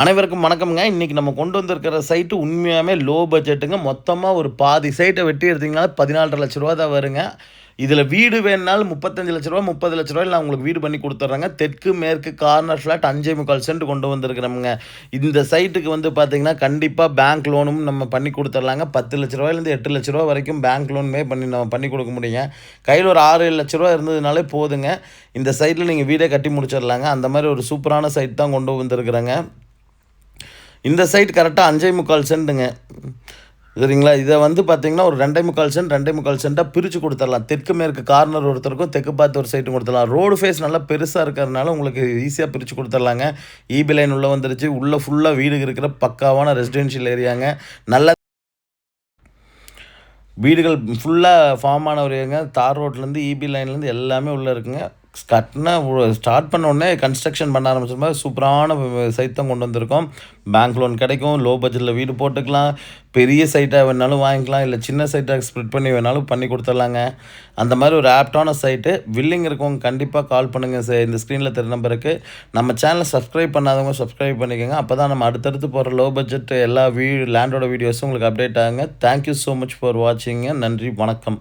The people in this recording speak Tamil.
அனைவருக்கும் வணக்கம்ங்க. இன்னைக்கு நம்ம கொண்டு வந்திருக்கிற சைட்டு உண்மையாவே லோ பட்ஜெட்டுங்க. மொத்தமா ஒரு பாதி சைட்ட வெட்டி எடுத்தீங்கன்னா ரூ. 14,50,000 தான் வருங்க. இதில வீடு வேணுனாலும் ரூ. 35,00,000 ரூ. 30,00,000 நான் உங்களுக்கு வீடு பண்ணி குடுத்துர்றேங்க. தெற்கு, மேற்கு கார்னர் ஃபிளாட் 5.25 சென்ட் கொண்டு வந்திருக்கிறோம்ங்க. இந்த சைட்டுக்கு வந்து பார்த்தீங்கன்னா, கண்டிப்பா பேங்க் லோனும் நம்ம பண்ணி குடுத்துர்லாங்க. ரூ. 10,00,000லேருந்து ரூ. 8,00,000 வரைக்கும் பேங்க் லோனுமே நம்ம பண்ணி குடுக்க முடியுங்க. கையில ஒரு ரூ. 6, 7,00,000 இருந்ததுனாலே போதுங்க. இந்த சைட்ல நீங்க வீடே கட்டி முடிச்சிடலாங்க. அந்த மாரி ஒரு சூப்பரான சைட் தான் கொண்டு வந்திருக்கிறேங்க. இந்த சைட் கரெக்டாக 5.25 சென்ட்டுங்க. சரிங்களா? இதை வந்து பார்த்தீங்கன்னா ஒரு 2.25 சென்ட் 2.25 சென்ட்டாக பிரித்து கொடுத்துடலாம். தெற்கு மேற்கு கார்னர் ஒருத்தருக்கும் தெற்கு பார்த்து ஒரு சைட்டும் கொடுத்துடலாம். ரோடு ஃபேஸ் நல்லா பெருசாக இருக்கிறதுனால உங்களுக்கு ஈஸியாக பிரித்து கொடுத்துடலாங்க. ஈபி லைன் உள்ளே வந்துருச்சு. உள்ளே ஃபுல்லாக வீடு இருக்கிற பக்காவான ரெசிடென்ஷியல் ஏரியாங்க. நல்ல வீடுகள் ஃபுல்லாக ஃபார்ம் ஆன ஒரு ஏரியாங்க. தார் ரோட்லேருந்து ஈபி லைன்லேருந்து எல்லாமே உள்ளே இருக்குங்க. கட்டினா ஸ்டார்ட் பண்ண உடனே கன்ஸ்ட்ரக்ஷன் பண்ண ஆரம்பிச்ச மாதிரி சூப்பரான சைட் தான் கொண்டு வந்திருக்கோம். பேங்க் லோன் கிடைக்கும். லோ பட்ஜெட்டில் வீடு போட்டுக்கலாம். பெரிய சைட்டாக வேணாலும் வாங்கிக்கலாம். இல்லை சின்ன சைட்டாக ஸ்ப்ளிட் பண்ணி வேணாலும் பண்ணி கொடுத்துட்லாங்க. அந்த மாதிரி ஒரு ஆப்டான சைட்டு. வில்லிங் இருக்கவங்க கண்டிப்பாக கால் பண்ணுங்கள் சார். இந்த ஸ்க்ரீனில் தெரிய நம்பருக்கு. நம்ம சேனலை சப்ஸ்கிரைப் பண்ணாதவங்க சப்ஸ்கிரைப் பண்ணிக்கோங்க. அப்போ தான் நம்ம அடுத்தடுத்து போகிற லோ பட்ஜெட் எல்லா லேண்டோட வீடியோஸும் உங்களுக்கு அப்டேட் ஆகுங்க. Thank you so much for வாட்சிங்க. நன்றி, வணக்கம்.